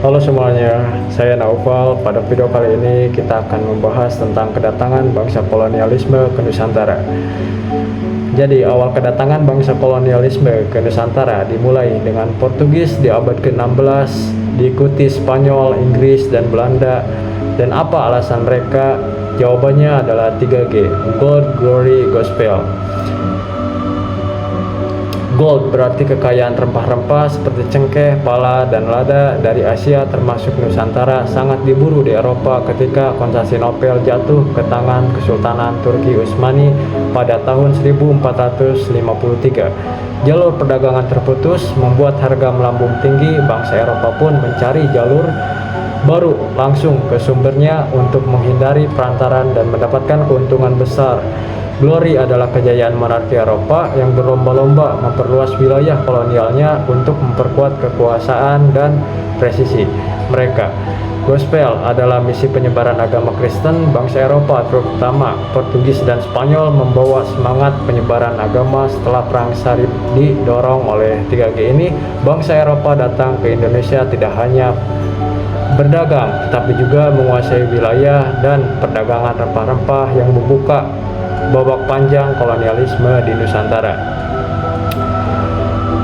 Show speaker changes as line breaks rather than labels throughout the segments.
Halo semuanya, saya Naufal. Pada video kali ini kita akan membahas tentang kedatangan bangsa kolonialisme ke Nusantara. Jadi awal kedatangan bangsa kolonialisme ke Nusantara dimulai dengan Portugis di abad ke-16, diikuti Spanyol, Inggris, dan Belanda. Dan apa alasan mereka? Jawabannya adalah 3G, Gold, Glory, Gospel. Gold berarti kekayaan rempah-rempah seperti cengkeh, pala, dan lada dari Asia termasuk Nusantara sangat diburu di Eropa ketika Konstantinopel jatuh ke tangan Kesultanan Turki Utsmani pada tahun 1453. Jalur perdagangan terputus membuat harga melambung tinggi. Bangsa Eropa pun mencari jalur baru langsung ke sumbernya untuk menghindari perantaran dan mendapatkan keuntungan besar. Glory adalah kejayaan monarki Eropa yang berlomba-lomba memperluas wilayah kolonialnya untuk memperkuat kekuasaan dan presisi mereka. Gospel adalah misi penyebaran agama Kristen. Bangsa Eropa, terutama Portugis dan Spanyol, membawa semangat penyebaran agama setelah Perang Salib. Didorong oleh 3G ini, bangsa Eropa datang ke Indonesia tidak hanya berdagang, tetapi juga menguasai wilayah dan perdagangan rempah-rempah yang membuka babak panjang kolonialisme di Nusantara.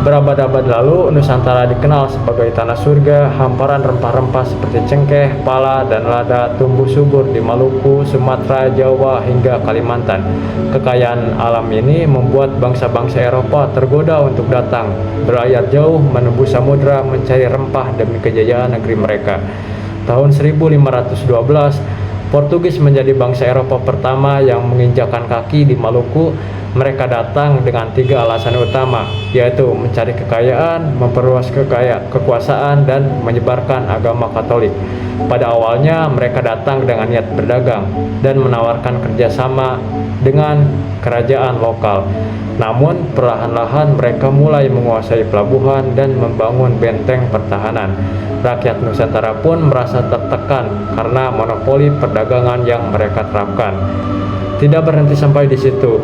Berabad-abad lalu, Nusantara dikenal sebagai tanah surga. Hamparan rempah-rempah seperti cengkeh, pala, dan lada tumbuh subur di Maluku, Sumatera, Jawa, hingga Kalimantan. Kekayaan alam ini membuat bangsa-bangsa Eropa tergoda untuk datang berlayar jauh menembus samudra mencari rempah demi kejayaan negeri mereka. Tahun 1512, Portugis menjadi bangsa Eropa pertama yang menginjakkan kaki di Maluku. Mereka datang dengan 3 alasan utama, yaitu mencari kekayaan, memperluas kekuasaan, dan menyebarkan agama Katolik. Pada awalnya mereka datang dengan niat berdagang dan menawarkan kerjasama dengan kerajaan lokal. Namun perlahan-lahan mereka mulai menguasai pelabuhan dan membangun benteng pertahanan. Rakyat Nusantara pun merasa tertekan karena monopoli perdagangan yang mereka terapkan. Tidak berhenti sampai di situ.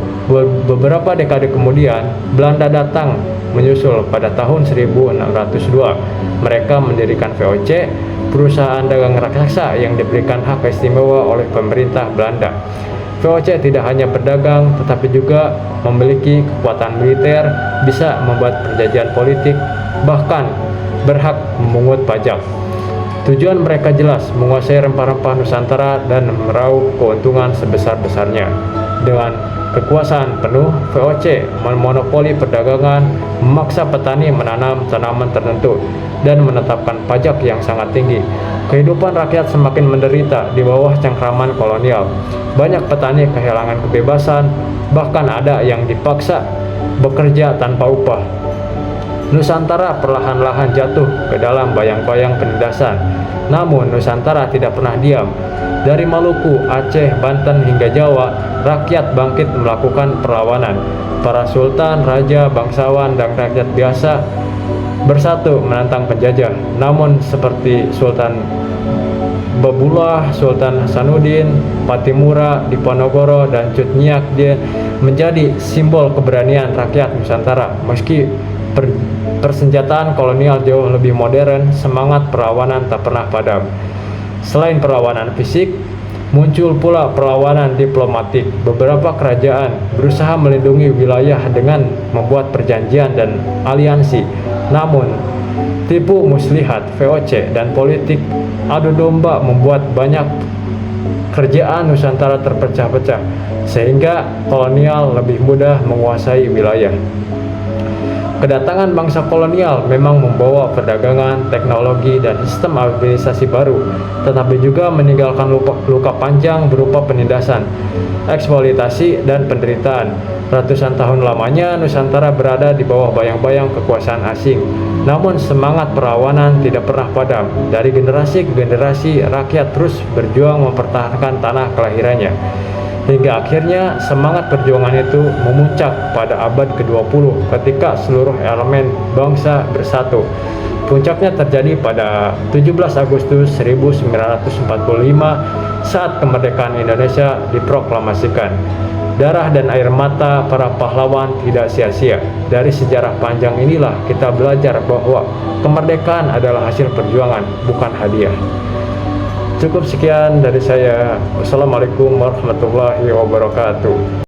Beberapa dekade kemudian, Belanda datang menyusul pada tahun 1602. Mereka mendirikan VOC, perusahaan dagang raksasa yang diberikan hak istimewa oleh pemerintah Belanda. VOC tidak hanya berdagang, tetapi juga memiliki kekuatan militer, bisa membuat perjanjian politik, bahkan berhak memungut pajak. Tujuan mereka jelas, menguasai rempah-rempah Nusantara dan meraup keuntungan sebesar-besarnya. Dengan kekuasaan penuh, VOC memonopoli perdagangan, memaksa petani menanam tanaman tertentu, dan menetapkan pajak yang sangat tinggi. Kehidupan rakyat semakin menderita di bawah cengkraman kolonial. Banyak petani kehilangan kebebasan, bahkan ada yang dipaksa bekerja tanpa upah. Nusantara perlahan-lahan jatuh ke dalam bayang-bayang penindasan. Namun Nusantara tidak pernah diam. Dari Maluku, Aceh, Banten hingga Jawa, rakyat bangkit melakukan perlawanan. Para sultan, raja, bangsawan, dan rakyat biasa bersatu menantang penjajah. Namun seperti Sultan Babullah, Sultan Hasanuddin, Patimura, Diponegoro, dan Cut Nyak, dia menjadi simbol keberanian rakyat Nusantara. Meski persenjataan kolonial jauh lebih modern, semangat perlawanan tak pernah padam. Selain perlawanan fisik, muncul pula perlawanan diplomatik. Beberapa kerajaan berusaha melindungi wilayah dengan membuat perjanjian dan aliansi. Namun, tipu muslihat, VOC, dan politik adu domba membuat banyak kerajaan Nusantara terpecah-pecah, sehingga kolonial lebih mudah menguasai wilayah. Kedatangan bangsa kolonial memang membawa perdagangan, teknologi, dan sistem administrasi baru, tetapi juga meninggalkan luka panjang berupa penindasan, eksploitasi, dan penderitaan. Ratusan tahun lamanya Nusantara berada di bawah bayang-bayang kekuasaan asing. Namun semangat perlawanan tidak pernah padam. Dari generasi ke generasi, rakyat terus berjuang mempertahankan tanah kelahirannya. Hingga akhirnya semangat perjuangan itu memuncak pada abad ke-20 ketika seluruh elemen bangsa bersatu. Puncaknya terjadi pada 17 Agustus 1945 saat kemerdekaan Indonesia diproklamasikan. Darah dan air mata para pahlawan tidak sia-sia. Dari sejarah panjang inilah kita belajar bahwa kemerdekaan adalah hasil perjuangan, bukan hadiah. Cukup sekian dari saya. Wassalamualaikum warahmatullahi wabarakatuh.